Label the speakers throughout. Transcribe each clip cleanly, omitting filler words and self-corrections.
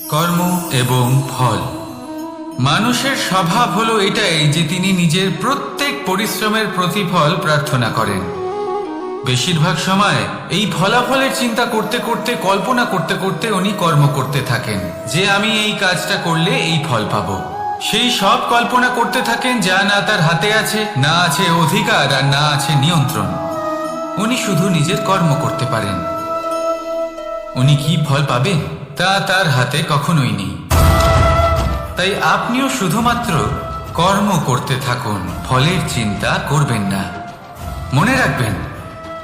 Speaker 1: কর্ম এবং ফল। মানুষের স্বভাব হলো এটাই যে তিনি নিজের প্রত্যেক পরিশ্রমের প্রতিফল প্রার্থনা করেন। বেশিরভাগ সময় এই ফলাফলের চিন্তা করতে করতে, কল্পনা করতে করতে উনি কর্ম করতে থাকেন যে আমি এই কাজটা করলে এই ফল পাবো। সেই সব কল্পনা করতে থাকেন যা না তার হাতে আছে, না আছে অধিকার, আর না আছে নিয়ন্ত্রণ। উনি শুধু নিজের কর্ম করতে পারেন। উনি কি ফল পাবেন তা তার হাতে কখনোই নেই। তাই আপনিও শুধুমাত্র কর্ম করতে থাকুন, ফলের চিন্তা করবেন না। মনে রাখবেন,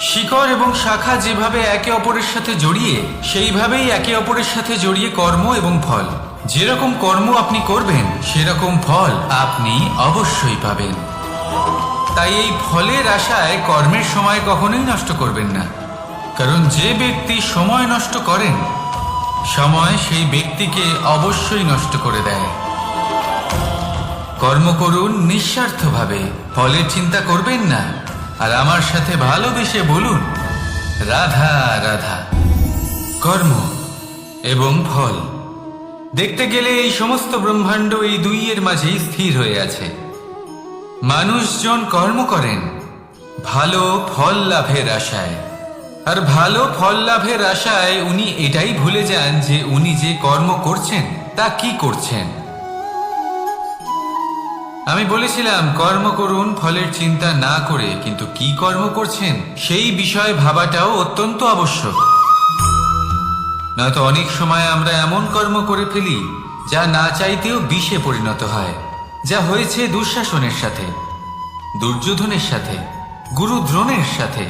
Speaker 1: শিকড় এবং শাখা যেভাবে একে অপরের সাথে জড়িয়ে, সেইভাবেই একে অপরের সাথে জড়িয়ে কর্ম এবং ফল। যেরকম কর্ম আপনি করবেন সেরকম ফল আপনি অবশ্যই পাবেন। তাই এই ফলের আশায় কর্মের সময় কখনোই নষ্ট করবেন না, কারণ যে ব্যক্তি সময় নষ্ট করেন, সময় সেই ব্যক্তিকে অবশ্যই নষ্ট করে দেয়। কর্ম করুন নিঃস্বার্থভাবে, ফলের চিন্তা করবেন না, আর আমার সাথে ভালোবেসে বলুন রাধা রাধা। কর্ম এবং ফল। দেখতে গেলে এই সমস্ত ব্রহ্মাণ্ড এই দুইয়ের মাঝেই স্থির হয়ে আছে। মানুষজন কর্ম করেন ভালো ফল লাভের আশায়, আর ভালো ফল লাভের আশায় উনি এটাই ভুলে যান যে উনি যে কর্ম করছেন তা কি করছেন। আমি বলেছিলাম কর্ম করুন ফলের চিন্তা না করে, কিন্তু কি কর্ম করছেন সেই বিষয়ে ভাবাটাও অত্যন্ত আবশ্যক। নয়তো অনেক সময় আমরা এমন কর্ম করে ফেলি যা না চাইতেও বিষে পরিণত হয়, যা হয়েছে দুঃশাসনের সাথে, দুর্যোধনের সাথে, গুরু দ্রোণের সাথে।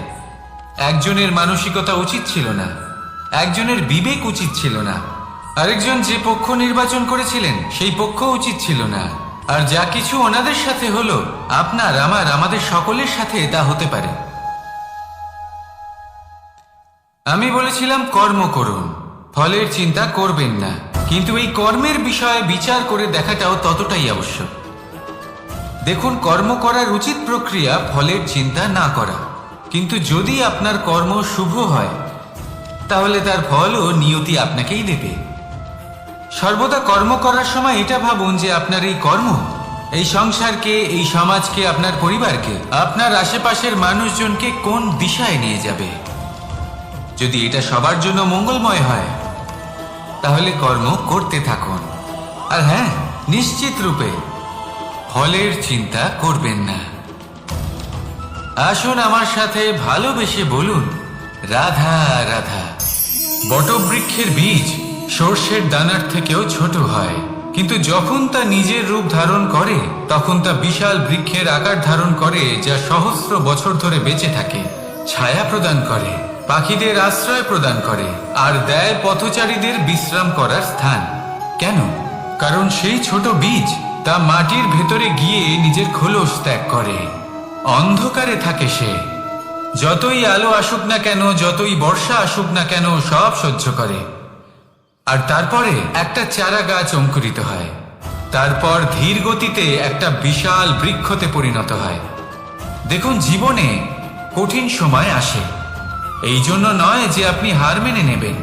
Speaker 1: একজনের মানসিকতা উচিত ছিল না, একজনের বিবেক উচিত ছিল না, আরেকজন যে পক্ষ নির্বাচন করেছিলেন সেই পক্ষ উচিত ছিল না। আর যা কিছু ওনাদের সাথে হলো, আপনার আমাদের সকলের সাথে তা হতে পারে। আমি বলেছিলাম কর্ম করুন, ফলের চিন্তা করবেন না, কিন্তু এই কর্মের বিষয়ে বিচার করে দেখাটাও ততটাই আবশ্যক। দেখুন, কর্ম করার উচিত প্রক্রিয়া ফলের চিন্তা না করা, কিন্তু যদি আপনার কর্ম শুভ হয় তাহলে তার ফলও নিয়তি আপনাকেই দেবে। সর্বদা কর্ম করার সময় এটা ভাবুন যে আপনার এই কর্ম এই সংসারকে, এই সমাজকে, আপনার পরিবারকে, আপনার আশেপাশের মানুষজনকে কোন দিশায় নিয়ে যাবে। যদি এটা সবার জন্য মঙ্গলময় হয় তাহলে কর্ম করতে থাকুন। আর হ্যাঁ, নিশ্চিত রূপে ফলের চিন্তা করবেন না। আসুন আমার সাথে ভালোবেসে বলুন রাধা রাধা। বটবৃক্ষের বীজ সর্ষের দানার থেকেও ছোট হয়, কিন্তু যখন তা নিজের রূপ ধারণ করে তখন তা বিশাল বৃক্ষের আকার ধারণ করে, যা সহস্র বছর ধরে বেঁচে থাকে, ছায়া প্রদান করে, পাখিদের আশ্রয় প্রদান করে, আর দেয় পথচারীদের বিশ্রাম করার স্থান। কেন? কারণ সেই ছোট বীজ তা মাটির ভেতরে গিয়ে নিজের খোলস ত্যাগ করে। অন্ধকারে থাকে সে, যতই আলো আসুক না কেন, যতই বর্ষা আসুক না কেন, সব সহ্য করে। আর তারপরে একটা চারা গাছ অঙ্কুরিত হয়, তারপর ধীর গতিতে একটা বিশাল বৃক্ষতে পরিণত হয়। দেখুন, জীবনে কঠিন সময় আসে, এই জন্য নয় যে আপনি হার মেনে নেবেন,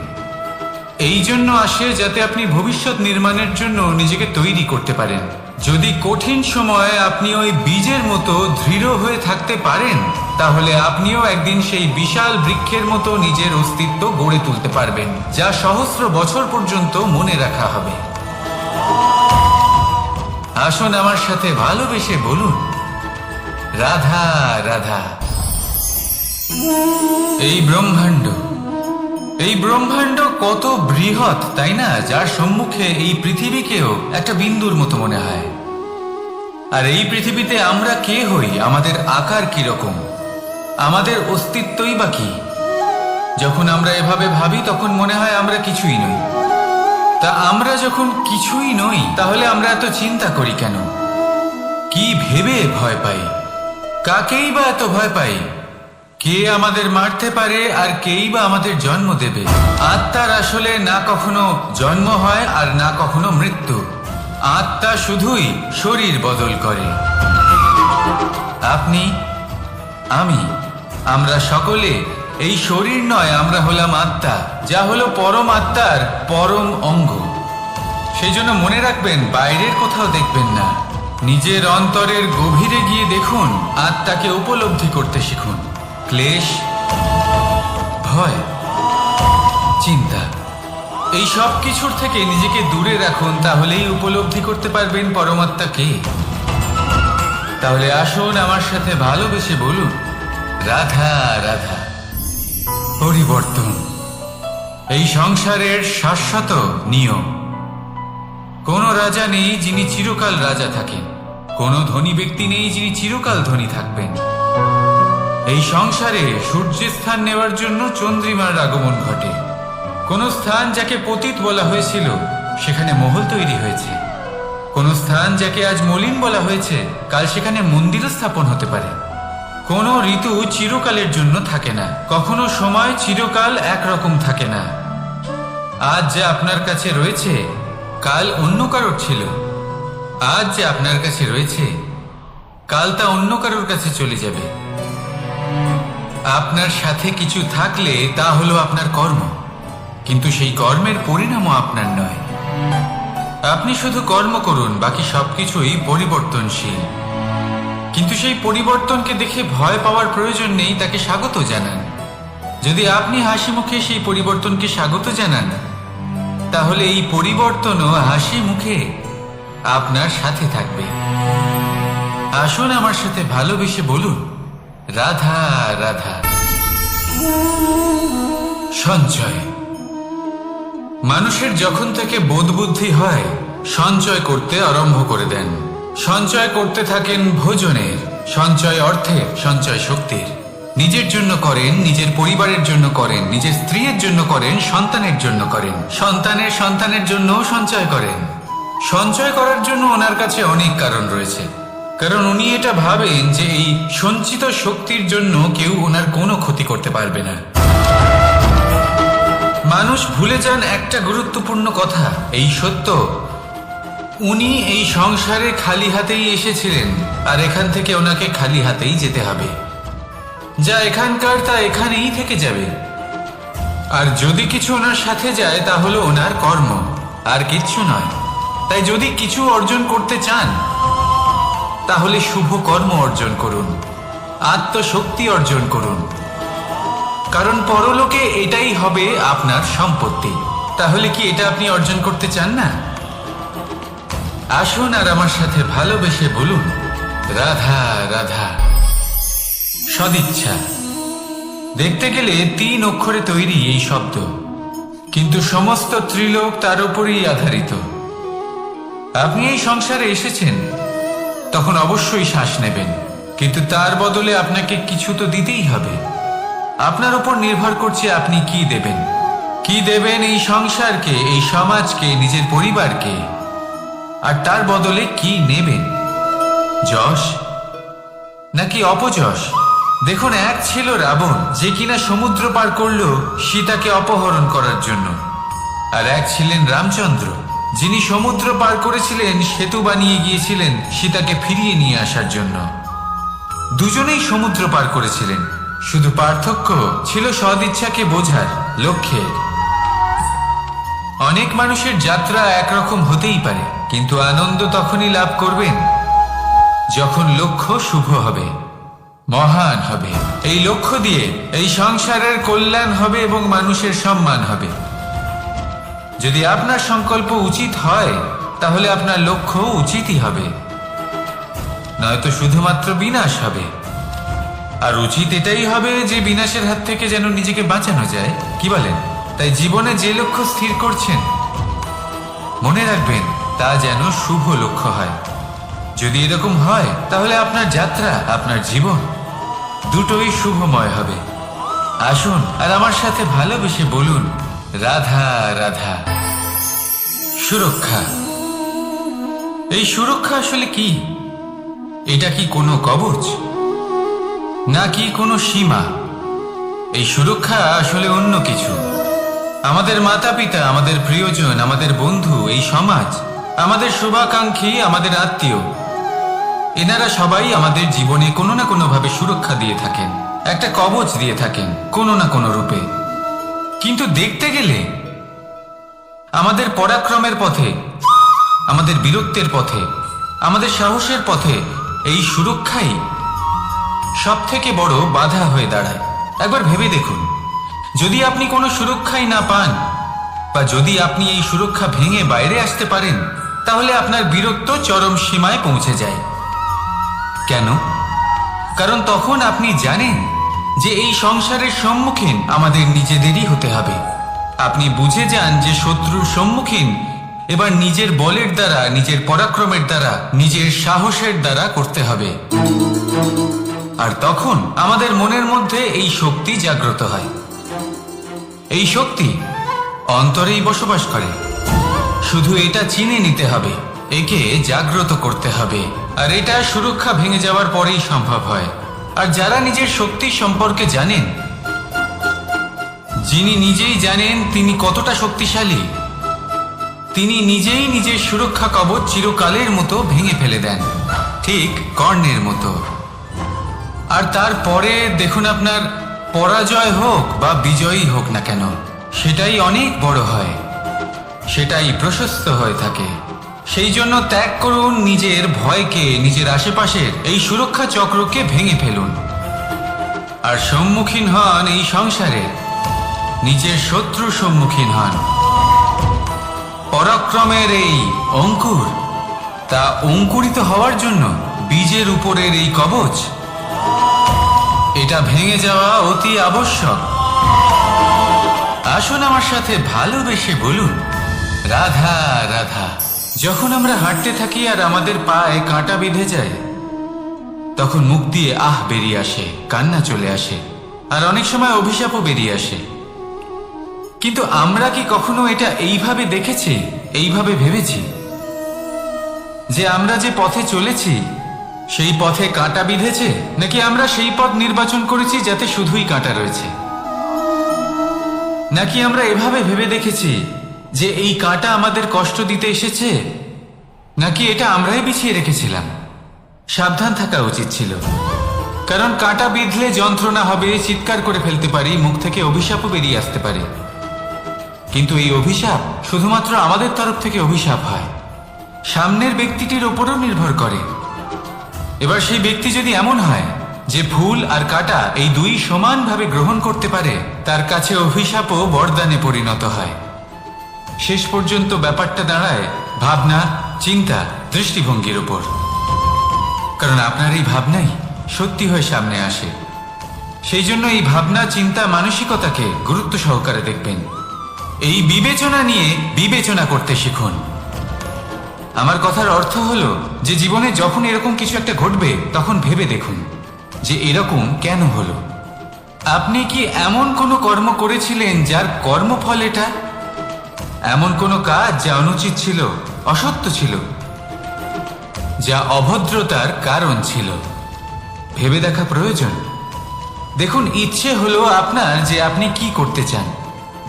Speaker 1: এই জন্য আসে যাতে আপনি ভবিষ্যৎ নির্মাণের জন্য নিজেকে তৈরি করতে পারেন। যদি কঠিন সময়ে আপনি ওই বীজের মতো দৃঢ় হয়ে থাকতে পারেন, তাহলে আপনিও একদিন সেই বিশাল বৃক্ষের মতো নিজের অস্তিত্ব গড়ে তুলতে পারবেন, যা সহস্র বছর পর্যন্ত মনে রাখা হবে। আসুন আমার সাথে ভালোবেসে বলুন রাধা রাধা। এই ব্রহ্মাণ্ড কত বৃহৎ, তাই না? যার সম্মুখে এই পৃথিবীকেও একটা বিন্দুর মতো মনে হয়। আর এই পৃথিবীতে আমরা কে হই, আমাদের আকার কিরকম, আমাদের অস্তিত্বই বা কি? যখন আমরা এভাবে ভাবি তখন মনে হয় আমরা কিছুই নই। তা আমরা যখন কিছুই নই, তাহলে আমরা এত চিন্তা করি কেন? কি ভেবে ভয় পাই? কাকেই বা এত ভয় পাই? কে আমাদের মারতে পারে আর কেই বা আমাদের জন্ম দেবে? আত্মার আসলে না কখনো জন্ম হয় আর না কখনো মৃত্যু। আত্মা শুধুই শরীর বদল করে। আপনি, আমি, আমরা সকলে এই শরীর নয়, আমরা হলাম আত্মা, যা হলো পরম আত্মার পরম অঙ্গ। সেই জন্য মনে রাখবেন, বাইরের কোথাও দেখবেন না, নিজের অন্তরের গভীরে গিয়ে দেখুন, আত্মাকে উপলব্ধি করতে শিখুন। ক্লেশ, ভয়, চিন্তা, এই সব কিছুর থেকে নিজেকে দূরে রাখুন, তাহলেই উপলব্ধি করতে পারবেন পরমাত্মাকে। তাহলে আসুন আমার সাথে ভালোবেসে বলুন, রাধা রাধা। পরিবর্তন এই সংসারের শাশ্বত নিয়ম। কোনো রাজা নেই যিনি চিরকাল রাজা থাকেন, কোনো ধনী ব্যক্তি নেই যিনি চিরকাল ধনী থাকবেন। এই সংসারে সূর্যের স্থান নেওয়ার জন্য চন্দ্রিমার আগমন ঘটে। কোন স্থান যাকে পতিত বলা হয়েছিল সেখানে মহল তৈরি হয়েছে। কোন স্থান যাকে আজ মলিন বলা হয়েছে কাল সেখানে মন্দিরও স্থাপন হতে পারে। কোন ঋতু চিরকালের জন্য থাকে না, কখনো সময় চিরকাল একরকম থাকে না। আজ যা আপনার কাছে রয়েছে কাল অন্য কারোর ছিল, আজ যে আপনার কাছে রয়েছে কাল তা অন্য কারোর কাছে চলে যাবে। আপনার সাথে কিছু থাকলে তা হলো আপনার কর্ম, কিন্তু সেই কর্মের পরিণামও আপনার নয়। আপনি শুধু কর্ম করুন, বাকি সবকিছুই পরিবর্তনশীল। কিন্তু সেই পরিবর্তনকে দেখে ভয় পাওয়ার প্রয়োজন নেই, তাকে স্বাগত জানান। যদি আপনি হাসি মুখে সেই পরিবর্তনকে স্বাগত জানান, তাহলে এই পরিবর্তনও হাসি মুখে আপনার সাথে থাকবে। আসুন আমার সাথে ভালোবেসে বলুন, রাধা রাধা। সঞ্চয়। মানুষের যখন থেকে বোধ বুদ্ধি হয় সঞ্চয় করতে আরম্ভ করে দেন। সঞ্চয় করতে থাকেন ভোজনের, সঞ্চয় অর্থের, সঞ্চয় শক্তির। নিজের জন্য করেন, নিজের পরিবারের জন্য করেন, নিজের স্ত্রীর জন্য করেন, সন্তানের জন্য করেন, সন্তানের সন্তানের জন্য সঞ্চয় করেন। সঞ্চয় করার জন্য ওনার কাছে অনেক কারণ রয়েছে, কারণ উনি এটা ভাবেন যে এই সঞ্চিত শক্তির জন্য কেউ ওনার কোনো ক্ষতি করতে পারবে না। মানুষ ভুলে যান একটা গুরুত্বপূর্ণ কথা, এই সত্য, উনি এই সংসারে খালি হাতেই এসেছিলেন, আর এখান থেকে ওনাকে খালি হাতেই যেতে হবে। যা এখানকার তা এখানেই থেকে যাবে। আর যদি কিছু ওনার সাথে যায় তা হলো ওনার কর্ম, আর কিচ্ছু নয়। তাই যদি কিছু অর্জন করতে চান তাহলে শুভ কর্ম অর্জন করুন, আত্মশক্তি অর্জন করুন, কারণ পরলোকে এটাই হবে আপনার সম্পত্তি। তাহলে কি এটা আপনি অর্জন করতে চান না? আসুন আর আমার সাথে ভালোবেসে বলুন, রাধা রাধা। সদিচ্ছা। দেখতে গেলে 3 অক্ষরে তৈরি এই শব্দ, কিন্তু সমস্ত ত্রিলোক তার উপরই আধারিত। আপনি এই সংসারে এসেছেন, তখন অবশ্যই শ্বাস নেবেন, কিন্তু তার বদলে আপনাকে কিছু তো দিতেই হবে। আপনার উপর নির্ভর করছে আপনি কি দেবেন। কি দেবেন এই সংসারকে, এই সমাজকে, নিজের পরিবারকে, আর তার বদলে কি নেবেন? যশ নাকি অপযশ? দেখুন, এক ছিল রাবণ, যে কিনা সমুদ্র পার করলো সীতাকে অপহরণ করার জন্য, আর এক ছিলেন রামচন্দ্র, যিনি সমুদ্র পার করেছিলেন, সেতু বানিয়ে গিয়েছিলেন সীতাকে ফিরিয়ে নিয়ে আসার জন্য। দুজনেই সমুদ্র পার করেছিলেন, শুধু পার্থক্য ছিল সদিচ্ছাকে বোঝার, লক্ষ্যের। অনেক মানুষের যাত্রা একরকম হতেই পারে, কিন্তু আনন্দ তখনই লাভ করবেন যখন লক্ষ্য শুভ হবে, মহান হবে। এই লক্ষ্য দিয়ে এই সংসারের কল্যাণ হবে এবং মানুষের সম্মান হবে। যদি আপনার সংকল্প উচিত হয় তাহলে আপনার লক্ষ্য উচিতই হবে, নয়তো শুধুমাত্র বিনাশ হবে। আর উচিত এটাই হবে যে বিনাশের হাত থেকে যেন নিজেকে বাঁচানো যায়, কি বলেন? তাই জীবনে যে লক্ষ্য স্থির করছেন মনে রাখবেন তা যেন শুভ লক্ষ্য হয়। যদি এরকম হয় তাহলে আপনার যাত্রা, আপনার জীবন দুটোই শুভময় হবে। আসুন আর আমার সাথে ভালোবেসে বলুন, রাধা রাধা। সুরক্ষা। এই সুরক্ষা আসলে কি? এটা কি কোনো কবচ নাকি কোনো সীমা? এই সুরক্ষা আসলে অন্য কিছু। আমাদের মাতা পিতা, আমাদের প্রিয়জন, আমাদের বন্ধু, এই সমাজ, আমাদের শুভাকাঙ্ক্ষী, আমাদের আত্মীয়, এনারা সবাই আমাদের জীবনে কোনো না কোনো ভাবে সুরক্ষা দিয়ে থাকেন, একটা কবচ দিয়ে থাকেন কোনো না কোনো রূপে। কিন্তু দেখতে গেলে আমাদের পরাক্রমের পথে আমাদের বীরত্বের পথে, আমাদের সাহসের পথে এই সুরক্ষাই সব থেকে বড় বাধা হয়ে দাঁড়ায়। একবার ভেবে দেখুন, যদি আপনি কোনো সুরক্ষাই না পান, বা যদি আপনি এই সুরক্ষা ভেঙে বাইরে আসতে পারেন, তাহলে আপনার বীরত্ব চরম সীমায় পৌঁছে যায়। কেন? কারণ তখন আপনি জানেন যে এই সংসারের সম্মুখীন আমাদের নিজেদেরই হতে হবে। আপনি বুঝে যান যে শত্রুর সম্মুখীন এবার নিজের বলের দ্বারা, নিজের পরাক্রমের দ্বারা, নিজের সাহসের দ্বারা করতে হবে। আর তখন আমাদের মনের মধ্যে এই শক্তি জাগ্রত হয়। এই শক্তি অন্তরেই বসবাস করে। শুধু এটা চিনে নিতে হবে, একে জাগ্রত করতে হবে। আর এটা সুরক্ষা ভেঙে যাওয়ার পরেই সম্ভব হয়। আর যারা নিজের শক্তি সম্পর্কে জানেন, যিনি নিজেই জানেন তিনি কতটা শক্তিশালী, তিনি নিজেই নিজের সুরক্ষা কবচ চিরকালের মতো ভেঙে ফেলে দেন, ঠিক কর্ণের মতো। আর তারপরে দেখুন, আপনার পরাজয় হোক বা বিজয়ী হোক না কেন, সেটাই অনেক বড় হয়, সেটাই প্রশস্ত হয়ে থাকে। সেই জন্য ত্যাগ করুন নিজের ভয়কে, নিজের আশেপাশের এই সুরক্ষা চক্রকে ভেঙে ফেলুন। আর সম্মুখীন হন এই সংসারে, নিজের শত্রু সম্মুখীন হন। পরাক্রমের এই অঙ্কুর, তা অঙ্কুরিত হওয়ার জন্য বীজের উপরের এই কবচ, এটা ভেঙে যাওয়া অতি আবশ্যক। আসুন আমার সাথে ভালোবেসে বলুন, রাধা রাধা। যখন আমরা হাঁটতে থাকি আর আমাদের পায়ে কাঁটা বিঁধে যায়, তখন মুখ দিয়ে আহ বেরিয়ে আসে, কান্না চলে আসে, আর অনেক সময় অভিশাপও বেরিয়ে আসে। কিন্তু আমরা কি কখনো এটা এইভাবে দেখেছি, এইভাবে ভেবেছি যে আমরা যে পথে চলেছি সেই পথে কাঁটা বিঁধেছে, নাকি আমরা সেই পথ নির্বাচন করেছি যাতে শুধুই কাঁটা রয়েছে? নাকি আমরা এভাবে ভেবে দেখেছি যে এই কাঁটা আমাদের কষ্ট দিতে এসেছে, নাকি এটা আমরাই বিছিয়ে রেখেছিলাম? সাবধান থাকা উচিত ছিল, কারণ কাঁটা বিঁধলে যন্ত্রণা হবে, চিৎকার করে ফেলতে পারি, মুখ থেকে অভিশাপও বেরিয়ে আসতে পারে। কিন্তু এই অভিশাপ শুধুমাত্র আমাদের তরফ থেকে অভিশাপ হয়, সামনের ব্যক্তিটির উপরও নির্ভর করে। এবার সেই ব্যক্তি যদি এমন হয় যে ফুল আর কাঁটা এই দুই সমানভাবে গ্রহণ করতে পারে, তার কাছে অভিশাপও বরদানে পরিণত হয়। শেষ পর্যন্ত ব্যাপারটা দাঁড়ায় ভাবনা, চিন্তা, দৃষ্টিভঙ্গির উপর। কারণ আপনার এই ভাবনাই সত্যি হয়ে সামনে আসে। সেই জন্য এই ভাবনা, চিন্তা, মানসিকতাকে গুরুত্ব সহকারে দেখবেন। এই বিবেচনা নিয়ে বিবেচনা করতে শিখুন। আমার কথার অর্থ হলো যে জীবনে যখন এরকম কিছু একটা ঘটবে, তখন ভেবে দেখুন যে এরকম কেন হলো। আপনি কি এমন কোনো কর্ম করেছিলেন যার কর্মফল এটা? এমন কোনো কাজ যা অনুচিত ছিল, অসত্য ছিল, যা অভদ্রতার কারণ ছিল? ভেবে দেখা প্রয়োজন। দেখুন, ইচ্ছে হলো আপনার যে আপনি কি করতে চান,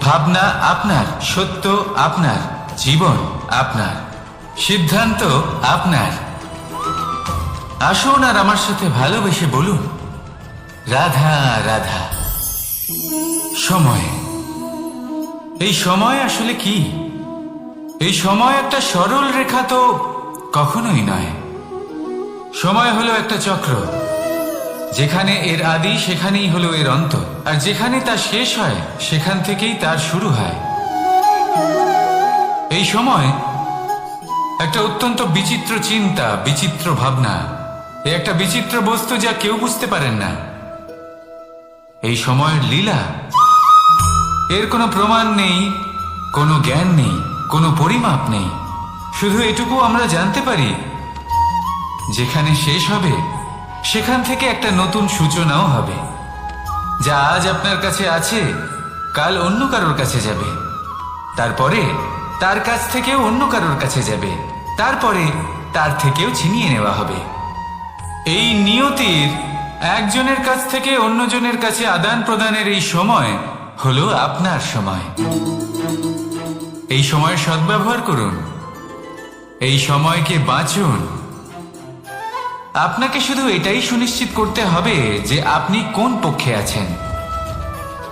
Speaker 1: ভাবনা আপনার, সত্য আপনার, জীবন আপনার, সিদ্ধান্ত আপনার। আসুন আর আমার সাথে ভালোবেসে বলুন, রাধা রাধা। সময়, এই সময় আসলে কি? এই সময় একটা সরল রেখা তো কখনোই নয়। সময় হলো একটা চক্র, যেখানে এর আদি সেখানেই হলো এর অন্ত, আর যেখানে তা শেষ হয় সেখান থেকেই তার শুরু হয়। এই সময় একটা অত্যন্ত বিচিত্র চিন্তা, বিচিত্র ভাবনা, একটা বিচিত্র বস্তু যা কেউ বুঝতে পারেন না। এই সময়ের লীলা, এর কোনো প্রমাণ নেই, কোনো জ্ঞান নেই, কোনো পরিমাপ নেই। শুধু এটুকু আমরা জানতে পারি, যেখানে শেষ হবে সেখান থেকে একটা নতুন সূচনাও হবে। যা আজ আপনার কাছে আছে, কাল অন্য কারোর কাছে যাবে, তারপরে তার কাছ থেকেও অন্য কারোর কাছে যাবে, তারপরে তার থেকেও ছিনিয়ে নেওয়া হবে। এই নিয়তির একজনের কাছ থেকে অন্যজনের কাছে আদান প্রদানের এই সময় হলো আপনার সময়। এই সময়ের সদ্ব্যবহার করুন, এই সময়কে বাঁচুন। আপনাকে শুধু এটাই সুনিশ্চিত করতে হবে যে আপনি কোন পক্ষে আছেন।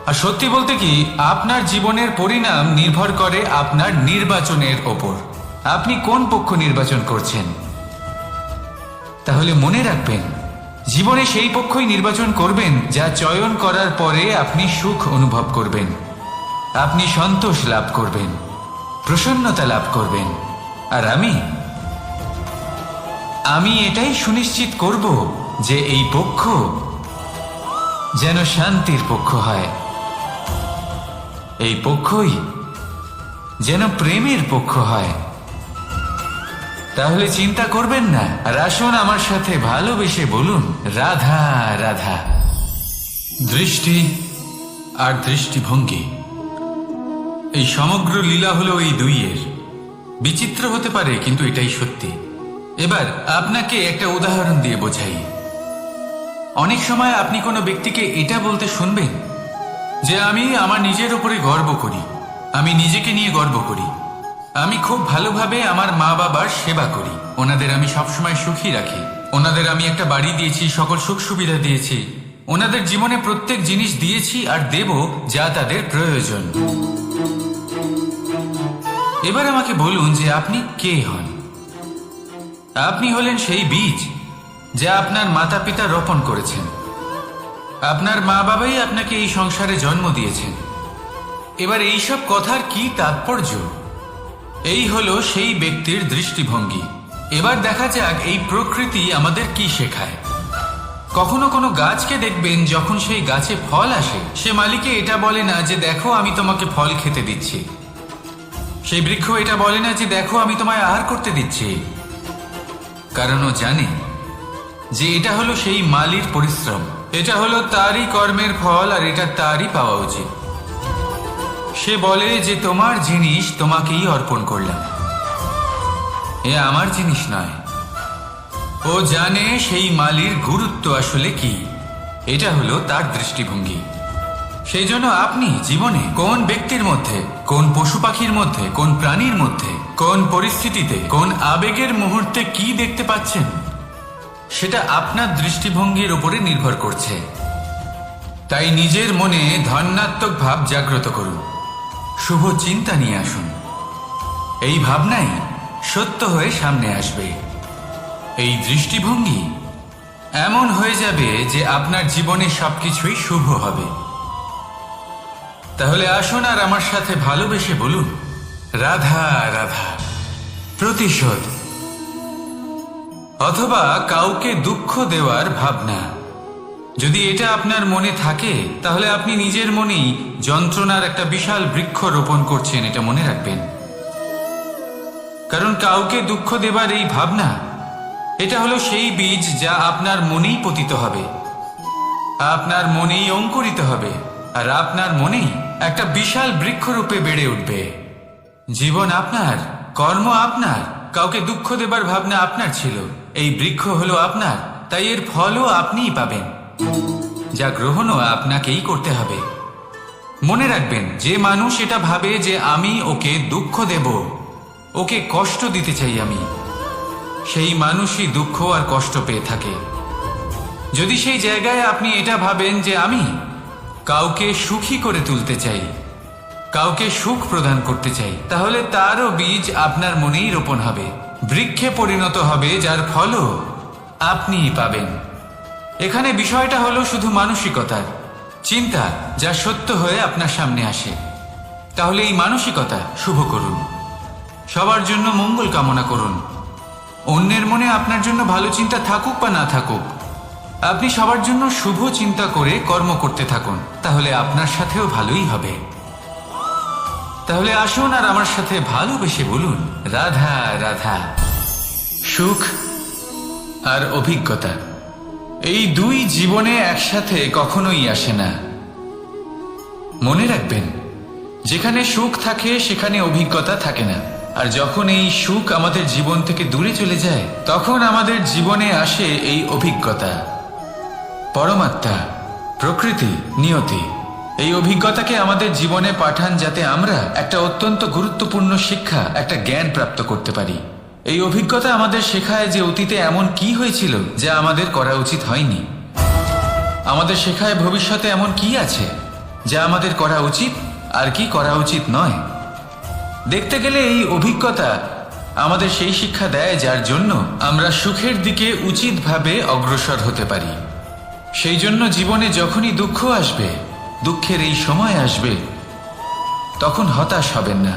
Speaker 1: আর সত্যি বলতে কি, আপনার জীবনের পরিণাম নির্ভর করে আপনার নির্বাচনের ওপর। আপনি কোন পক্ষ নির্বাচন করছেন। তাহলে মনে রাখবেন, জীবনে সেই পক্ষই নির্বাচন করবেন যা চয়ন করার পরে আপনি সুখ অনুভব করবেন, আপনি সন্তোষ লাভ করবেন, প্রসন্নতা লাভ করবেন। আর আমি এটাই সুনিশ্চিত করব যে এই পক্ষ যেন শান্তির পক্ষ হয়, এই পক্ষই যেন প্রেমের পক্ষ হয়। তাহলে চিন্তা করবেন না, আর আসুন আমার সাথে ভালোবেসে বলুন, রাধা রাধা। দৃষ্টি আর দৃষ্টিভঙ্গি, এই সমগ্র লীলা হলো এই দুইয়ের। বিচিত্র হতে পারে, কিন্তু এটাই সত্যি। এবার আপনাকে একটা উদাহরণ দিয়ে বোঝাই। অনেক সময় আপনি কোনো ব্যক্তিকে এটা বলতে শুনবেন যে আমি আমার নিজের উপরে গর্ব করি, আমি নিজেকে নিয়ে গর্ব করি, আমি খুব ভালোভাবে আমার মা বাবার সেবা করি, ওনাদের আমি সবসময় সুখী রাখি, ওনাদের আমি একটা বাড়ি দিয়েছি, সকল সুখ সুবিধা দিয়েছি, ওনাদের জীবনে প্রত্যেক জিনিস দিয়েছি আর দেব যা তাদের প্রয়োজন। এবার আমাকে বলুন যে আপনি কে হন। আপনি হলেন সেই বীজ যা আপনার মাতা পিতা রোপণ করেছেন। আপনার মা বাবাই আপনাকে এই সংসারে জন্ম দিয়েছেন। এবার এইসব কথার কি তাৎপর্য? এই হলো সেই ব্যক্তির দৃষ্টিভঙ্গি। এবার দেখা যাক এই প্রকৃতি আমাদের কি শেখায়। কখনো কোনো গাছকে দেখবেন, যখন সেই গাছে ফল আসে, সে মালিকে এটা বলে না যে দেখো আমি তোমাকে ফল খেতে দিচ্ছি। সেই বৃক্ষ এটা বলে না যে দেখো আমি তোমায় আহার করতে দিচ্ছি, কারণ ও জানে যে এটা হলো সেই মালির পরিশ্রম, এটা হলো তারই কর্মের ফল, আর এটা তারই পাওয়া উচিত। সে বলে যে তোমার জিনিস তোমাকেই অর্পণ করলাম, এ আমার জিনিস নয়। ও জানে সেই মালির গুরুত্ব আসলে কি, এটা হলো তার দৃষ্টিভঙ্গি। সেই জন্য আপনি জীবনে কোন ব্যক্তির মধ্যে, কোন পশু পাখির মধ্যে, কোন প্রাণীর মধ্যে, কোন পরিস্থিতিতে, কোন আবেগের মুহূর্তে কি দেখতে পাচ্ছেন, সেটা আপনার দৃষ্টিভঙ্গির উপরে নির্ভর করছে। তাই নিজের মনে ধনাত্মক ভাব জাগ্রত করুন, শুভ চিন্তা নিয়ে আসুন। এই ভাবনাই সত্য হয়ে সামনে আসবে। এই দৃষ্টিভঙ্গি এমন হয়ে যাবে যে আপনার জীবনে সবকিছুই শুভ হবে। তাহলে আসুন আর আমার সাথে ভালোবেসে বলুন, রাধা রাধা। প্রতিশোধ অথবা কাউকে দুঃখ দেওয়ার ভাবনা, যদি এটা আপনার মনে থাকে, তাহলে আপনি নিজের মনেই যন্ত্রণার একটা বিশাল বৃক্ষ রোপণ করছেন, এটা মনে রাখবেন। কারণ কাউকে দুঃখ দেবার এই ভাবনা, এটা হলো সেই বীজ যা আপনার মনেই পতিত হবে, আপনার মনেই অঙ্কুরিত হবে, আর আপনার মনেই একটা বিশাল বৃক্ষরূপে বেড়ে উঠবে। জীবন আপনার, কর্ম আপনার, কাউকে দুঃখ দেবার ভাবনা আপনার ছিল, এই বৃক্ষ হলো আপনার, তাই এর ফলও আপনিই পাবেন, যা গ্রহণও আপনাকেই করতে হবে। মনে রাখবেন, যে মানুষ এটা ভাবে যে আমি ওকে দুঃখ দেব, ওকে কষ্ট দিতে চাই আমি, সেই মানুষই দুঃখ আর কষ্ট পেয়ে থাকে। যদি সেই জায়গায় আপনি এটা ভাবেন যে আমি কাউকে সুখী করে তুলতে চাই, কাউকে সুখ প্রদান করতে চাই, তাহলে তারও বীজ আপনার মনেই রোপণ হবে, বৃক্ষে পরিণত হবে, যার ফলও আপনিই পাবেন। এখানে বিষয়টা হলো শুধু মানসিকতার চিন্তা, যা সত্য হয়ে আপনার সামনে আসে। তাহলে এই মানসিকতা শুভ করুন, সবার জন্য মঙ্গল কামনা করুন। অন্যের মনে আপনার জন্য ভালো চিন্তা থাকুক বা না থাকুক, আপনি সবার জন্য শুভ চিন্তা করে কর্ম করতে থাকুন, তাহলে আপনার সাথেও ভালোই হবে। তাহলে আসুন আর আমার সাথে ভালোবেসে বলুন, রাধা রাধা। সুখ আর অভিজ্ঞতা, এই দুই জীবনে একসাথে কখনোই আসে না। মনে রাখবেন, যেখানে সুখ থাকে সেখানে অভিজ্ঞতা থাকে না, আর যখন এই সুখ আমাদের জীবন থেকে দূরে চলে যায়, তখন আমাদের জীবনে আসে এই অভিজ্ঞতা। পরমাত্মা, প্রকৃতি, নিয়তি এই অভিজ্ঞতাকে আমাদের জীবনে পাঠান, যাতে আমরা একটা অত্যন্ত গুরুত্বপূর্ণ শিক্ষা, একটা জ্ঞান প্রাপ্ত করতে পারি। এই অভিজ্ঞতা আমাদের শেখায় যে অতীতে এমন কি হয়েছিল যা আমাদের করা উচিত হয়নি। আমাদের শেখায় ভবিষ্যতে এমন কি আছে যা আমাদের করা উচিত আর কি করা উচিত নয়। দেখতে গেলে এই অভিজ্ঞতা আমাদের সেই শিক্ষা দেয় যার জন্য আমরা সুখের দিকে উচিতভাবে অগ্রসর হতে পারি। সেই জন্য জীবনে যখনই দুঃখ আসবে, দুঃখের এই সময় আসবে, তখন হতাশ হবেন না।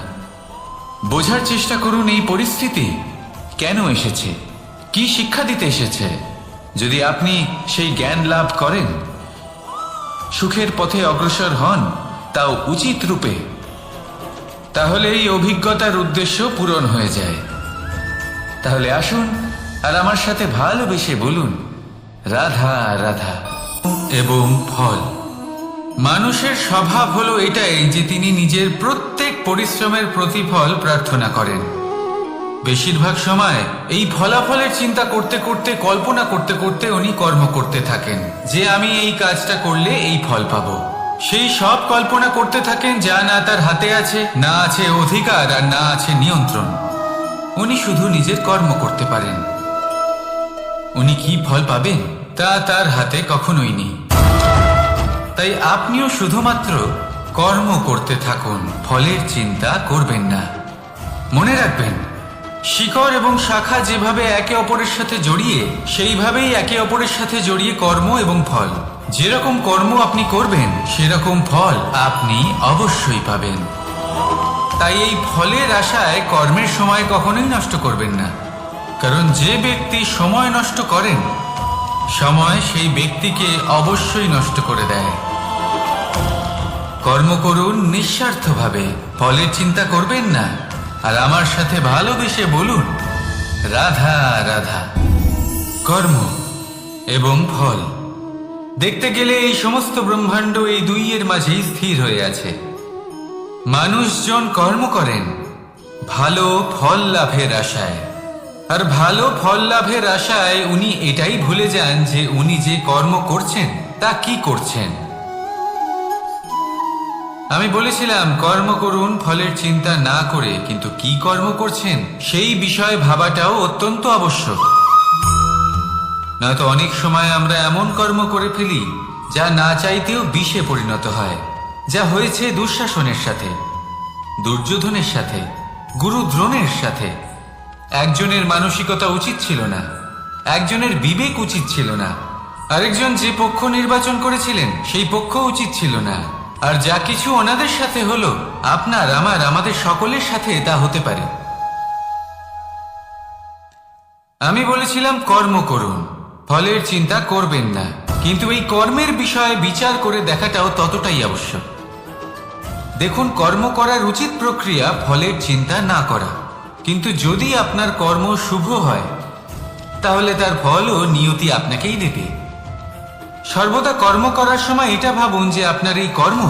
Speaker 1: বোঝার চেষ্টা করুন এই পরিস্থিতি কেন এসেছে, কি শিক্ষা দিতে এসেছে। যদি আপনি সেই জ্ঞান লাভ করেন, সুখের পথে অগ্রসর হন, তাও উচিত রূপে, তাহলে এই অভিজ্ঞতার উদ্দেশ্য পূরণ হয়ে যায়। তাহলে আসুন আর আমার সাথে ভালোবেসে বলুন, রাধা রাধা। এবং ফল, মানুষের স্বভাব হলো এটাই যে তিনি নিজের প্রত্যেক পরিশ্রমের প্রতিফল প্রার্থনা করেন। বেশিরভাগ সময় এই ফলাফলের চিন্তা করতে করতে, কল্পনা করতে করতে উনি কর্ম করতে থাকেন যে আমি এই কাজটা করলে এই ফল পাবো। সেই সব কল্পনা করতে থাকেন যা না তার হাতে আছে, না আছে অধিকার, আর না আছে নিয়ন্ত্রণ। উনি শুধু নিজের কর্ম করতে পারেন। উনি কি ফল পাবেন তা তার হাতে কখনোই নেই। তাই আপনিও শুধুমাত্র কর্ম করতে থাকুন, ফলের চিন্তা করবেন না। মনে রাখবেন, শিকড় এবং শাখা যেভাবে একে অপরের সাথে জড়িয়ে, সেইভাবেই একে অপরের সাথে জড়িয়ে কর্ম এবং ফল। যেরকম কর্ম আপনি করবেন, সেরকম ফল আপনি অবশ্যই পাবেন। তাই এই ফলের আশায় কর্মের সময় কখনোই নষ্ট করবেন না, কারণ যে ব্যক্তি সময় নষ্ট করেন, সময় সেই ব্যক্তিকে অবশ্যই নষ্ট করে দেয়। কর্ম করুন নিঃস্বার্থভাবে, ফলের চিন্তা করবেন না। আর আমার সাথে ভালোবেসে বলুন, রাধা রাধা। কর্ম এবং ফল, দেখতে গেলে এই সমস্ত ব্রহ্মাণ্ড এই দুইয়ের মাঝেই স্থির হয়ে আছে। মানুষজন কর্ম করেন ভালো ফল লাভের আশায়, আর ভালো ফল লাভের আশায় উনি এটাই ভুলে যান যে উনি যে কর্ম করছেন তা কি করছেন। আমি বলেছিলাম কর্ম করুন ফলের চিন্তা না করে, কিন্তু কি কর্ম করছেন সেই বিষয়ে ভাবাটাও অত্যন্ত আবশ্যক। নয়তো অনেক সময় আমরা এমন কর্ম করে ফেলি যা না চাইতেও বিষে পরিণত হয়। যা হয়েছে দুঃশাসনের সাথে, দুর্যোধনের সাথে, গুরু দ্রোণের সাথে। একজনের মানসিকতা উচিত ছিল না, একজনের বিবেক উচিত ছিল না, আরেকজন যে পক্ষ নির্বাচন করেছিলেন সেই পক্ষ উচিত ছিল না। আর যা কিছু ওনাদের সাথে হলো, আপনার, আমার, আমাদের সকলের সাথে তা হতে পারে। আমি বলেছিলাম কর্ম করুন, ফলের চিন্তা করবেন না, কিন্তু এই কর্মের বিষয়ে বিচার করে দেখাটাও ততটাই আবশ্যক। দেখুন, কর্ম করার উচিত প্রক্রিয়া ফলের চিন্তা না করা, কিন্তু যদি আপনার কর্ম শুভ হয়, তাহলে তার ফলও নিয়তি আপনাকেই দেবে। সর্বদা কর্ম করার সময় এটা ভাবুন যে আপনার এই কর্ম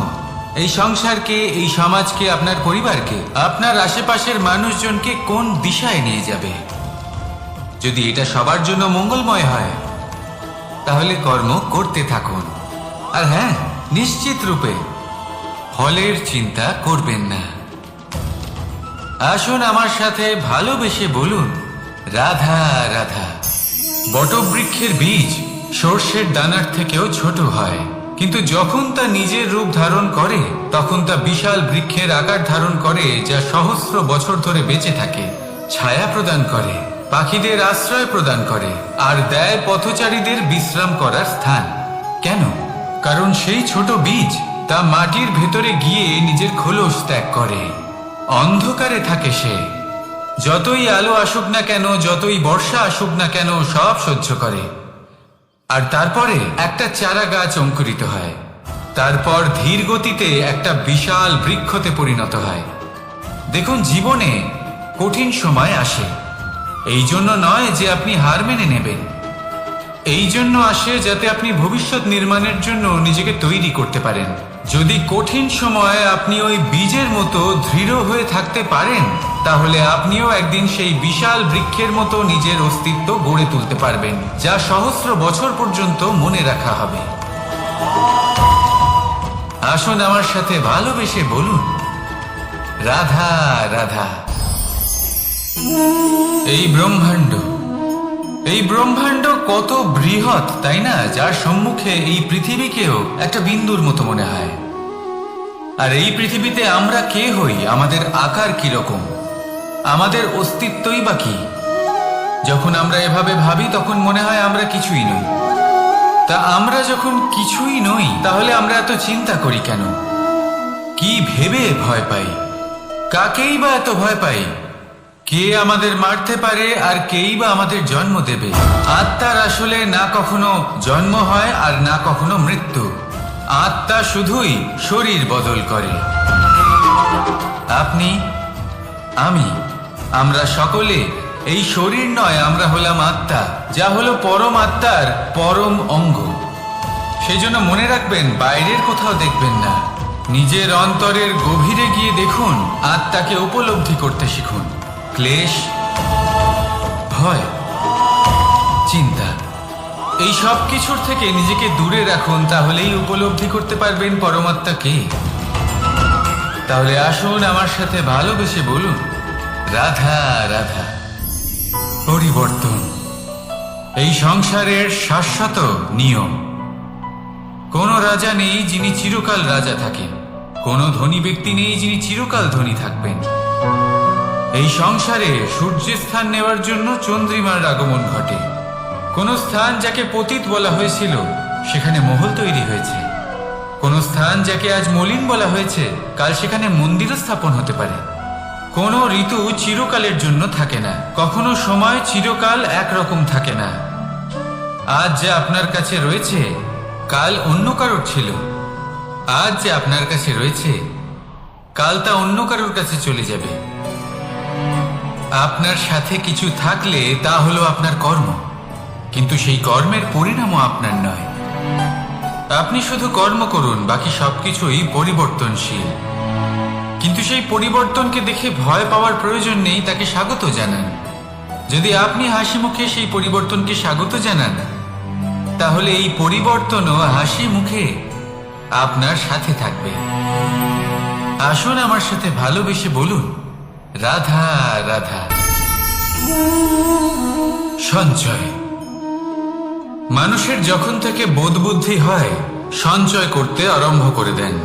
Speaker 1: এই সংসারকে, এই সমাজকে, আপনার পরিবারকে, আপনার আশেপাশের মানুষজনকে কোন দিশায় নিয়ে যাবে। যদি এটা সবার জন্য মঙ্গলময় হয়, তাহলে কর্ম করতে থাকুন। আর হ্যাঁ, নিশ্চিত রূপে ফলের চিন্তা করবেন না। আসুন আমার সাথে ভালোবেসে বলুন, রাধা রাধা। বটবৃক্ষের বীজ সর্ষের দানার থেকেও ছোট হয়, কিন্তু যখন তা নিজের রূপ ধারণ করে, তখন তা বিশাল বৃক্ষের আকার ধারণ করে, যা সহস্র বছর ধরে বেঁচে থাকে, ছায়া প্রদান করে, পাখিদের আশ্রয় প্রদান করে, আর দেয় পথচারীদের বিশ্রাম করার স্থান। কেন? কারণ সেই ছোট বীজ তা মাটির ভেতরে গিয়ে নিজের খোলস ত্যাগ করে। অন্ধকারে থাকে সে, যতই আলো আসুক না কেন, যতই বর্ষা আসুক না কেন, সব সহ্য করে। আর তারপরে একটা চারা গাছ অঙ্কুরিত হয়, তারপর ধীর গতিতে একটা বিশাল বৃক্ষতে পরিণত হয়। দেখুন, জীবনে কঠিন সময় আসে, এই জন্য নয় যে আপনি হার মেনে নেবেন। এই জন্য আসে যাতে আপনি ভবিষ্যৎ নির্মাণের জন্য নিজেকে তৈরি করতে পারেন। যদি কঠিন সময়ে আপনি ওই বীজের মতো দৃঢ় হয়ে থাকতে পারেন, তাহলে আপনিও একদিন সেই বিশাল বৃক্ষের মতো নিজের অস্তিত্ব গড়ে তুলতে পারবেন, যা সহস্র বছর পর্যন্ত মনে রাখা হবে। আসুন আমার সাথে ভালোবেসে বলুন, রাধা রাধা। এই ব্রহ্মাণ্ড কত বৃহৎ, তাই না? যার সম্মুখে এই পৃথিবীকেও একটা বিন্দুর মতো মনে হয়। আর এই পৃথিবীতে আমরা কে হই, আমাদের আকার কিরকম, আমাদের অস্তিত্বই বা কি? যখন আমরা এভাবে ভাবি তখন মনে হয় আমরা কিছুই নই। তা আমরা যখন কিছুই নই তাহলে আমরা এত চিন্তা করি কেন? কি ভেবে ভয় পাই? কাকেই বা এত ভয় পাই? কে আমাদের মারতে পারে আর কেই বা আমাদের জন্ম দেবে? আত্মার আসলে না কখনো জন্ম হয় আর না কখনো মৃত্যু। আত্মা শুধুই শরীর বদল করে। আপনি, আমি, আমরা সকলে এই শরীর নয়, আমরা হলাম আত্মা, যা হলো পরম আত্মার পরম অঙ্গ। সেজন্য মনে রাখবেন, বাইরের কোথাও দেখবেন না, নিজের অন্তরের গভীরে গিয়ে দেখুন, আত্মাকে উপলব্ধি করতে শিখুন। ক্লেশ, ভয়, চিন্তা, এই সব কিছুর থেকে নিজেকে দূরে রাখুন, তাহলেই উপলব্ধি করতে পারবেন পরমাত্মাকে। তাহলে আসুন আমার সাথে ভালোবেসে বলুন, রাধা রাধা। পরিবর্তন এই সংসারের শাশ্বত নিয়ম। কোন রাজা নেই যিনি চিরকাল রাজা থাকেন, কোন ধনী ব্যক্তি নেই যিনি চিরকাল ধনী থাকবেন। এই সংসারে সূর্যের স্থান নেওয়ার জন্য চন্দ্রিমার আগমন ঘটে। কোন স্থান যাকে পতিত বলা হয়েছিল সেখানে মহল তৈরি হয়েছে। কোন স্থান যাকে আজ মলিন বলা হয়েছে কাল সেখানে মন্দিরও স্থাপন হতে পারে। কোন ঋতু চিরকালের জন্য থাকে না, কখনো সময় চিরকাল একরকম থাকে না। আজ যা আপনার কাছে রয়েছে কাল অন্য কারোর ছিল। আজ যে আপনার কাছে রয়েছে কাল তা অন্য কারোর কাছে চলে যাবে। আপনার সাথে কিছু থাকলে তা হলো আপনার কর্ম, কিন্তু সেই কর্মের পরিণামও আপনার নয়। আপনি শুধু কর্ম করুন, বাকি সবকিছুই পরিবর্তনশীল। কিন্তু সেই পরিবর্তনকে দেখে ভয় পাওয়ার প্রয়োজন নেই, তাকে স্বাগত জানান। যদি আপনি হাসি মুখে সেই পরিবর্তনকে স্বাগত জানান, তাহলে এই পরিবর্তনও হাসি মুখে আপনার সাথে থাকবে। আসুন আমার সাথে ভালোবেসে বলুন, রাধা রাধা। সঞ্চয়। মানুষের যখন থেকে বোধ বুদ্ধি হয় সঞ্চয় করতে আরম্ভ করে দেন।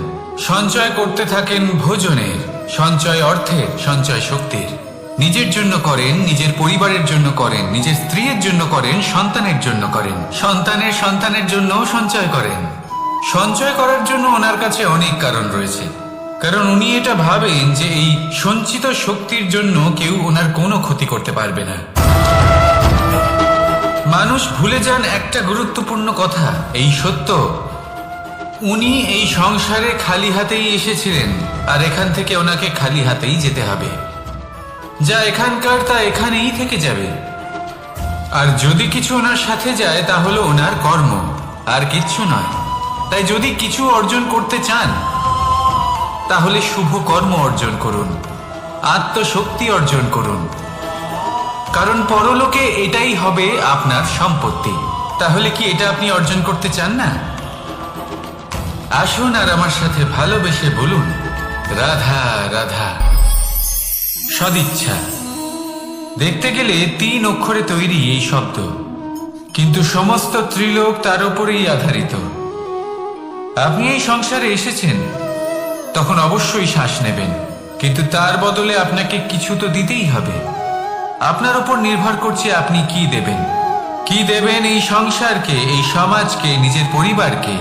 Speaker 1: সঞ্চয় করতে থাকেন ভোজনের, সঞ্চয় অর্থের, সঞ্চয় শক্তির। নিজের জন্য করেন, নিজের পরিবারের জন্য করেন, নিজের স্ত্রীর জন্য করেন, সন্তানের জন্য করেন, সন্তানের সন্তানের জন্যও সঞ্চয় করেন। সঞ্চয় করার জন্য ওনার কাছে অনেক কারণ রয়েছে, কারণ উনি এটা ভাবেন যে এই সঞ্চিত শক্তির জন্য কেউ ওনার কোনো ক্ষতি করতে পারবে না। মানুষ ভুলে যান একটা গুরুত্বপূর্ণ কথা, এই সত্য, উনি এই সংসারে খালি হাতেই এসেছিলেন আর এখান থেকে ওনাকে খালি হাতেই যেতে হবে। যা এখানকার তা এখানেই থেকে যাবে। আর যদি কিছু ওনার সাথে যায় তা হলো ওনার কর্ম, আর কিচ্ছু নয়। তাই যদি কিছু অর্জন করতে চান তাহলে শুভ কর্ম অর্জন করুন, আত্মশক্তি অর্জন করুন, কারণ পরলোকে এটাই হবে আপনার সম্পত্তি। তাহলে কি এটা আপনি অর্জন করতে চান না? আসুন আর আমার সাথে ভালোবেসে বলুন, রাধা রাধা। সদিচ্ছা। দেখতে গেলে 3 অক্ষরে তৈরি এই শব্দ, কিন্তু সমস্ত ত্রিলোক তার উপরেই আধারিত। আপনি এই সংসারে এসেছেন, তখন অবশ্যই শ্বাস নেবেন, কিন্তু তার বদলে আপনাকে কিছু তো দিতেই হবে। আপনার উপর নির্ভর করছে আপনি কি দেবেন। কি দেবেন এই সংসারকে, এই সমাজকে, নিজের পরিবারকে,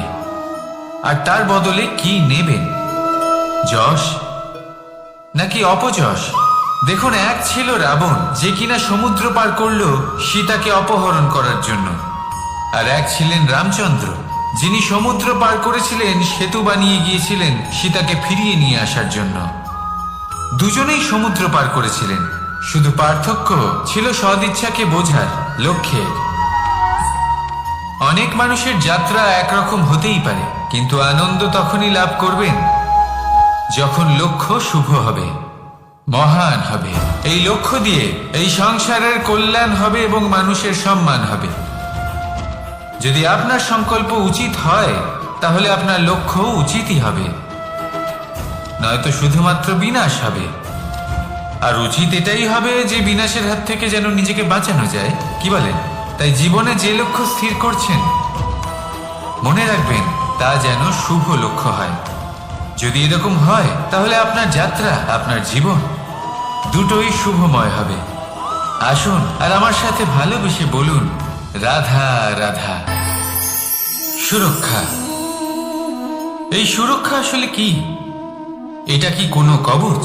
Speaker 1: আর তার বদলে কি নেবেন? যশ নাকি অপযশ? দেখুন, এক ছিল রাবণ, যে কিনা সমুদ্র পার করল সীতাকে অপহরণ করার জন্য, আর এক ছিলেন রামচন্দ্র, যিনি সমুদ্র পার করেছিলেন, সেতু বানিয়ে গিয়েছিলেন সীতাকে ফিরিয়ে নিয়ে আসার জন্য। দুজনেই সমুদ্র পার করেছিলেন, শুধু পার্থক্য ছিল সদিচ্ছাকে বোঝার, লক্ষ্যের। অনেক মানুষের যাত্রা একরকম হতেই পারে, কিন্তু আনন্দ তখনই লাভ করবেন যখন লক্ষ্য শুভ হবে, মহান হবে। এই লক্ষ্য দিয়ে এই সংসারের কল্যাণ হবে এবং মানুষের সম্মান হবে। যদি আপনার সংকল্প উচিত হয় তাহলে আপনার লক্ষ্য উচিতই হবে, নয়তো শুধুমাত্র বিনাশ হবে। আর উচিত এটাই হবে যে বিনাশের হাত থেকে যেন নিজেকে বাঁচানো যায়, কি বলেন? তাই জীবনে যে লক্ষ্য স্থির করছেন মনে রাখবেন তা যেন শুভ লক্ষ্য হয়। যদি এরকম হয় তাহলে আপনার যাত্রা, আপনার জীবন দুটোই শুভময় হবে। আসুন আর আমার সাথে ভালোবেসে বলুন, রাধা রাধা। সুরক্ষা। এই সুরক্ষা আসলে কি? এটা কি কোনো কবচ,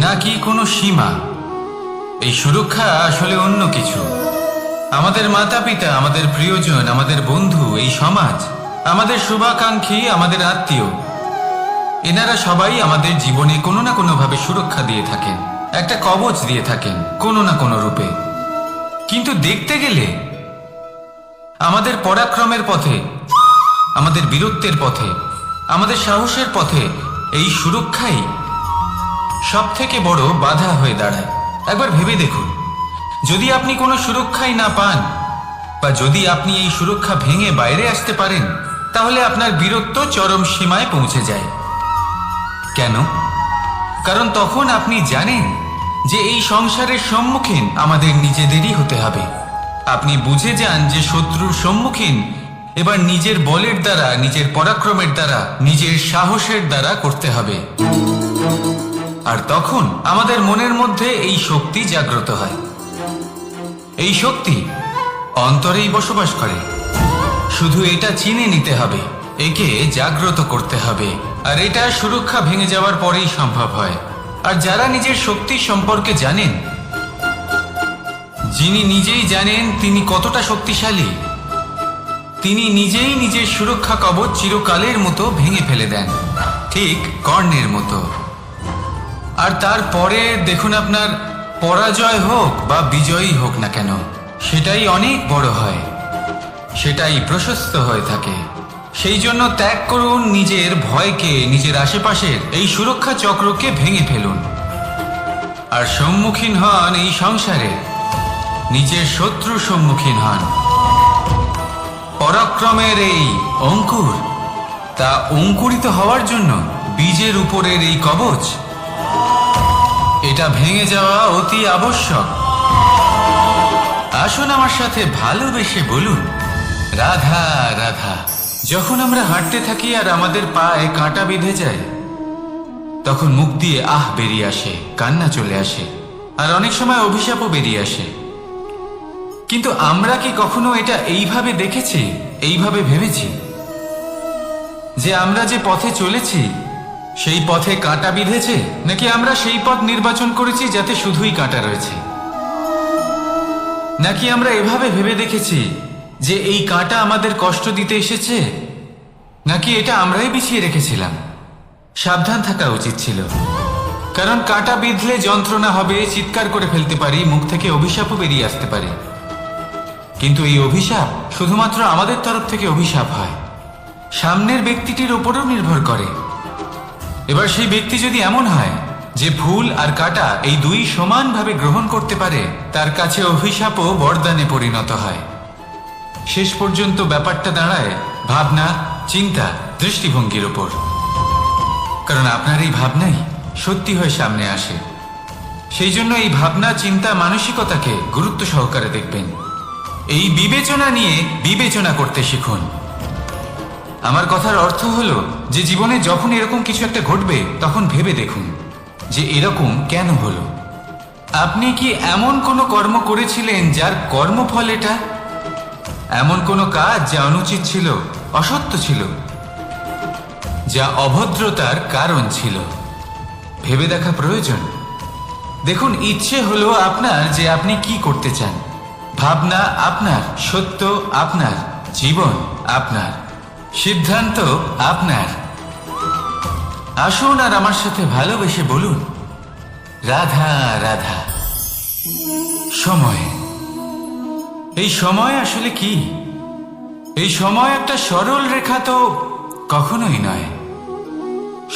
Speaker 1: নাকি কোনো সীমা? এই সুরক্ষা আসলে অন্য কিছু। আমাদের মাতা পিতা, আমাদের প্রিয়জন, আমাদের বন্ধু, এই সমাজ, আমাদের শুভাকাঙ্ক্ষী, আমাদের আত্মীয়, এনারা সবাই আমাদের জীবনে কোনো না কোনো ভাবে সুরক্ষা দিয়ে থাকেন, একটা কবচ দিয়ে থাকেন কোনো না কোনো রূপে। কিন্তু দেখতে গেলে আমাদের পরাক্রমের পথে, আমাদের বীরত্বের পথে, আমাদের সাহসের পথে এই সুরক্ষাই সব থেকে বড় বাধা হয়ে দাঁড়ায়। একবার ভেবে দেখুন, যদি আপনি কোনো সুরক্ষাই না পান, বা যদি আপনি এই সুরক্ষা ভেঙে বাইরে আসতে পারেন, তাহলে আপনার বীরত্ব চরম সীমায় পৌঁছে যায়। কেন? কারণ তখন আপনি জানেন যে এই সংসারের সম্মুখীন আমাদের নিজেদেরই হতে হবে। আপনি বুঝে যান যে শত্রুর সম্মুখীন এবার নিজের বলের দ্বারা, নিজের পরাক্রমের দ্বারা, নিজের সাহসের দ্বারা করতে হবে। আর তখন আমাদের মনের মধ্যে এই শক্তি জাগ্রত হয়। এই শক্তি অন্তরেই বসবাস করে। শুধু এটা চিনে নিতে হবে, একে জাগ্রত করতে হবে। আর এটা সুরক্ষা ভেঙে যাওয়ার পরেই সম্ভব হয়। আর যারা নিজের শক্তি সম্পর্কে জানেন, যিনি নিজেই জানেন তিনি কতটা শক্তিশালী, তিনি নিজেই নিজের সুরক্ষা কবচ চিরকালের মতো ভেঙে ফেলে দেন, ঠিক কর্ণের মতো। আর তারপরে দেখুন, আপনার পরাজয় হোক বা বিজয়ী হোক না কেন, সেটাই অনেক বড় হয়, সেটাই প্রশস্ত হয়ে থাকে। সেই জন্য ত্যাগ করুন নিজের ভয়কে, নিজের আশেপাশের এই সুরক্ষা চক্রকে ভেঙে ফেলুন। আর সম্মুখীন হন এই সংসারে, নিজের শত্রুর সম্মুখীন হন। পরাক্রমের এই অঙ্কুর, তা অঙ্কুরিত হওয়ার জন্য বীজের উপরের এই কবচ, এটা ভেঙে যাওয়া অতি আবশ্যক। আসুন আমার সাথে ভালোবেসে বলুন, রাধা রাধা। যখন আমরা হাঁটতে থাকি আর আমাদের পায়ে কাঁটা বেঁধে যায়, তখন মুখ দিয়ে আহ বেরিয়ে আসে, কান্না চলে আসে, আর অনেক সময় অভিশাপও বেরিয়ে আসে। কিন্তু আমরা কি কখনো এটা এইভাবে দেখেছি, এইভাবে ভেবেছি যে আমরা যে পথে চলেছি সেই পথে কাঁটা বিঁধেছে, নাকি আমরা সেই পথ নির্বাচন করেছি যাতে শুধুই কাঁটা রয়েছে? নাকি আমরা এভাবে ভেবে দেখেছি যে এই কাঁটা আমাদের কষ্ট দিতে এসেছে, নাকি এটা আমরাই বিছিয়ে রেখেছিলাম? সাবধান থাকা উচিত ছিল, কারণ কাঁটা বিঁধলে যন্ত্রণা হবে, চিৎকার করে ফেলতে পারি, মুখ থেকে অভিশাপও বেরিয়ে আসতে পারে। কিন্তু এই অভিশাপ শুধুমাত্র আমাদের তরফ থেকে অভিশাপ হয়, সামনের ব্যক্তিটির উপরও নির্ভর করে। এবার সেই ব্যক্তি যদি এমন হয় যে ফুল আর কাঁটা এই দুই সমানভাবে গ্রহণ করতে পারে, তার কাছে অভিশাপও বরদানে পরিণত হয়। শেষ পর্যন্ত ব্যাপারটা দাঁড়ায় ভাবনা, চিন্তা, দৃষ্টিভঙ্গির উপর। কারণ আপনার এই ভাবনাই সত্যি হয়ে সামনে আসে। সেই জন্য এই ভাবনা, চিন্তা, মানসিকতাকে গুরুত্ব সহকারে দেখবেন। এই বিবেচনা নিয়ে বিবেচনা করতে শিখুন। আমার কথার অর্থ হলো যে জীবনে যখন এরকম কিছু একটা ঘটবে, তখন ভেবে দেখুন যে এরকম কেন হলো। আপনি কি এমন কোনো কর্ম করেছিলেন যার কর্মফল এটা? এমন কোনো কাজ যা অনুচিত ছিল, অসত্য ছিল, যা অভদ্রতার কারণ ছিল? ভেবে দেখা প্রয়োজন। দেখুন, ইচ্ছে হলো আপনার যে আপনি কি করতে চান, ভাবনা আপনার, সত্য আপনার, জীবন আপনার, সিদ্ধান্ত আপনার। আসুন আর আমার সাথে ভালোবেসে বলুন, রাধা রাধা। সময়। এই সময় আসলে কি? এই সময় একটা সরল রেখা তো কখনোই নয়।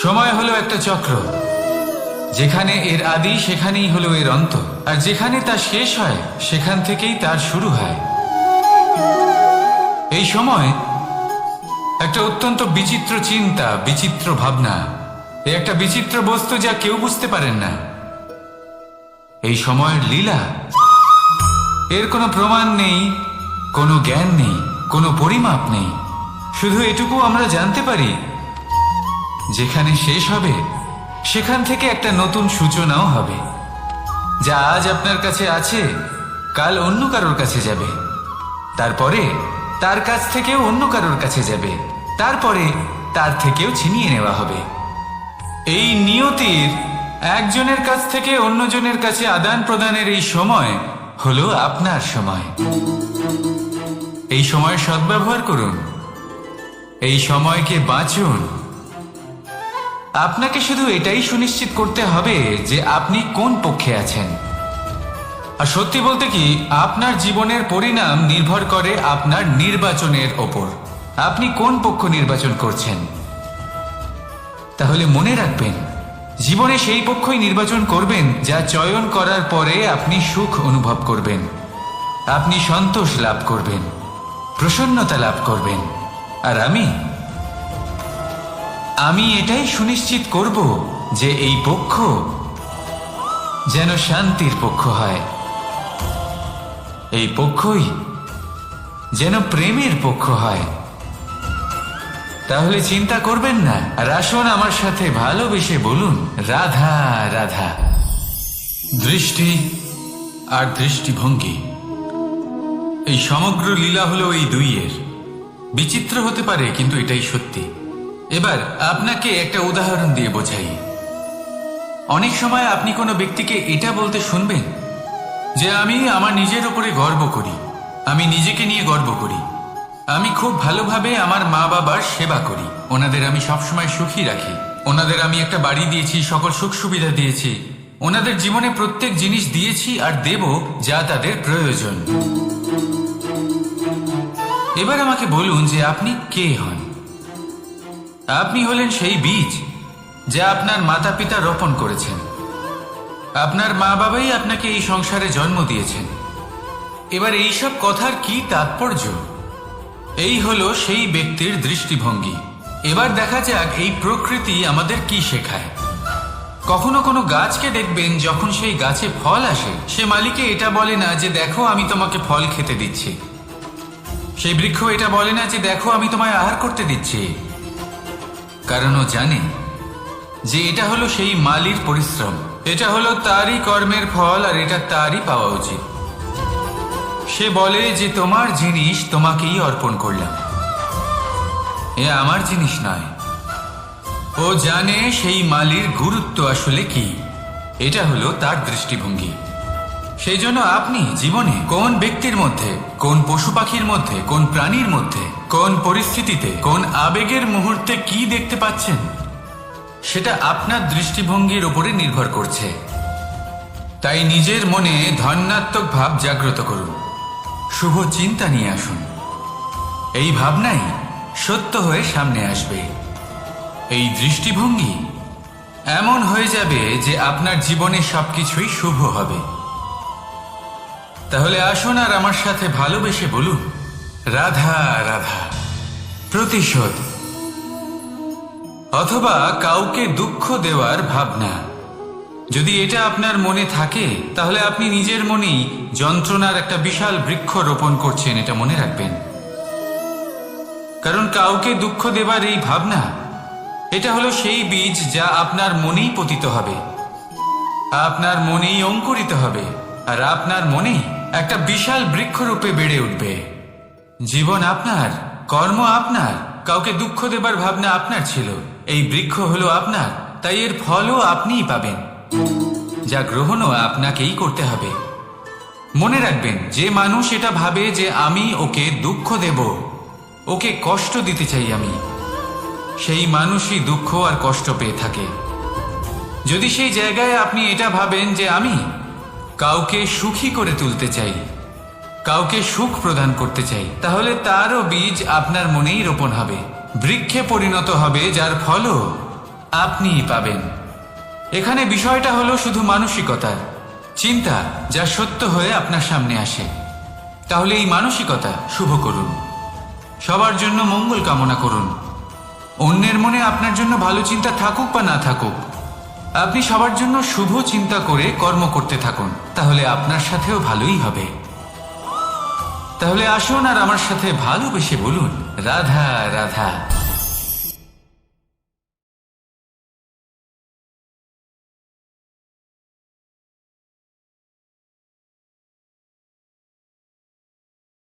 Speaker 1: সময় হলো একটা চক্র, যেখানে এর আদি সেখানেই হলো এর অন্ত, আর যেখানে তা শেষ হয় সেখান থেকেই তার শুরু হয়। এই সময় একটা অত্যন্ত বিচিত্র চিন্তা, বিচিত্র ভাবনা, একটা বিচিত্র বস্তু যা কেউ বুঝতে পারেন না। এই সময়ের লীলা, এর কোনো প্রমাণ নেই, কোনো জ্ঞান নেই, কোনো পরিমাপ নেই। শুধু এটুকু আমরা জানতে পারি, যেখানে শেষ হবে সেখান থেকে একটা নতুন সূচনাও হবে। যা আজ আপনার কাছে আছে কাল অন্য কারোর কাছে যাবে, তারপরে তার কাছ থেকেও অন্য কারোর কাছে যাবে, তারপরে তার থেকেও ছিনিয়ে নেওয়া হবে। এই নিয়তির একজনের কাছ থেকে অন্যজনের কাছে আদান প্রদানের এই সময় হলো আপনার সময়। এই সময়ের সদ্ব্যবহার করুন, এই সময়কে বাঁচুন। আপনাকে শুধু এটাই সুনিশ্চিত করতে হবে যে আপনি কোন পক্ষে আছেন। আর সত্যি বলতে কি, আপনার জীবনের পরিণাম নির্ভর করে আপনার নির্বাচনের ওপর। আপনি কোন পক্ষ নির্বাচন করছেন। তাহলে মনে রাখবেন, জীবনে সেই পক্ষই নির্বাচন করবেন যা চয়ন করার পরে আপনি সুখ অনুভব করবেন, আপনি সন্তোষ লাভ করবেন, প্রসন্নতা লাভ করবেন। আর আমি এটাই সুনিশ্চিত করব যে এই পক্ষ যেন শান্তির পক্ষ হয়, এই পক্ষই যেন প্রেমের পক্ষ হয়। তাহলে চিন্তা করবেন না, আর আসুন আমার সাথে ভালোবেসে বলুন, রাধা রাধা। দৃষ্টি আর দৃষ্টিভঙ্গি, এই সমগ্র লীলা হলো এই দুইয়ের। বিচিত্র হতে পারে, কিন্তু এটাই সত্যি। এবার আপনাকে একটা উদাহরণ দিয়ে বোঝাই। অনেক সময় আপনি কোনো ব্যক্তিকে এটা বলতে শুনবেন যে আমি আমার নিজের উপরে গর্ব করি, আমি নিজেকে নিয়ে গর্ব করি, আমি খুব ভালোভাবে আমার মা বাবার সেবা করি, ওনাদের আমি সবসময় সুখী রাখি, ওনাদের আমি একটা বাড়ি দিয়েছি, সকল সুখ সুবিধা দিয়েছি, ওনাদের জীবনে প্রত্যেক জিনিস দিয়েছি আর দেব যা তাদের প্রয়োজন। এবার আমাকে বলুন যে আপনি কে হন। আপনি হলেন সেই বীজ যা আপনার মাতা পিতা রোপণ করেছেন। আপনার মা বাবাই আপনাকে এই সংসারে জন্ম দিয়েছেন। এবার এইসব কথার কি তাৎপর্য? এই হলো সেই ব্যক্তির দৃষ্টিভঙ্গি। এবার দেখা যাক এই প্রকৃতি আমাদের কি শেখায়। কখনো কোনো গাছকে দেখবেন, যখন সেই গাছে ফল আসে, সে মালিকে এটা বলে না যে দেখো আমি তোমাকে ফল খেতে দিচ্ছি। সেই বৃক্ষ এটা বলে না যে দেখো আমি তোমায় আহার করতে দিচ্ছি, কারণ ও জানে যে এটা হলো সেই মালির পরিশ্রম, এটা হলো তারই কর্মের ফল, আর এটা তারই পাওয়া উচিত। সে বলে যে তোমার জিনিস তোমাকেই অর্পণ করলাম, এ আমার জিনিস নয়। ও জানে সেই মালির গুরুত্ব আসলে কি। এটা হলো তার দৃষ্টিভঙ্গি। সেই জন্য আপনি জীবনে কোন ব্যক্তির মধ্যে, কোন পশু পাখির মধ্যে, কোন প্রাণীর মধ্যে, কোন পরিস্থিতিতে, কোন আবেগের মুহূর্তে কি দেখতে পাচ্ছেন, সেটা আপনার দৃষ্টিভঙ্গির উপরে নির্ভর করছে। তাই নিজের মনে ধনাত্মক ভাব জাগ্রত করুন, শুভ চিন্তা নিয়ে আসুন। এই ভাবনাই সত্য হয়ে সামনে আসবে। এই দৃষ্টিভঙ্গি এমন হয়ে যাবে যে আপনার জীবনে সবকিছুই শুভ হবে। তাহলে আসুন আর আমার সাথে ভালোবেসে বলুন, রাধা রাধা। প্রতিশোধ অথবা কাউকে দুঃখ দেওয়ার ভাবনা, যদি এটা আপনার মনে থাকে, তাহলে আপনি নিজের মনেই যন্ত্রণার একটা বিশাল বৃক্ষ রোপণ করছেন, এটা মনে রাখবেন। কারণ কাউকে দুঃখ দেবার এই ভাবনা, এটা হলো সেই বীজ যা আপনার মনেই পতিত হবে, আপনার মনেই অঙ্কুরিত হবে, আর আপনার মনেই একটা বিশাল বৃক্ষরূপে বেড়ে উঠবে। জীবন আপনার, কর্ম আপনার, কাউকে দুঃখ দেবার ভাবনা আপনার ছিল, এই বৃক্ষ হলো আপনার, তাই এর ফলও আপনিই পাবেন, যা গ্রহণও আপনাকেই করতে হবে। মনে রাখবেন, যে মানুষ এটা ভাবে যে আমি ওকে দুঃখ দেব, ওকে কষ্ট দিতে চাই আমি, সেই মানুষই দুঃখ আর কষ্ট পেয়ে থাকে। যদি সেই জায়গায় আপনি এটা ভাবেন যে আমি কাউকে সুখী করে তুলতে চাই, কাউকে সুখ প্রদান করতে চাই, তাহলে তারও বীজ আপনার মনেই রোপণ হবে, বৃক্ষে পরিণত হবে, যার ফলও আপনিই পাবেন। এখানে বিষয়টা হলো শুধু মানসিকতার চিন্তা, যা সত্য হয়ে আপনার সামনে আসে। তাহলে এই মানসিকতা শুভ করুন, সবার জন্য মঙ্গল কামনা করুন। অন্যের মনে আপনার জন্য ভালো চিন্তা থাকুক বা না থাকুক, আপনি সবার জন্য শুভ চিন্তা করে কর্ম করতে থাকুন, তাহলে আপনার সাথেও ভালোই হবে। তাহলে আসুন আর আমার সাথে ভালোবেসে বলুন, রাধা রাধা।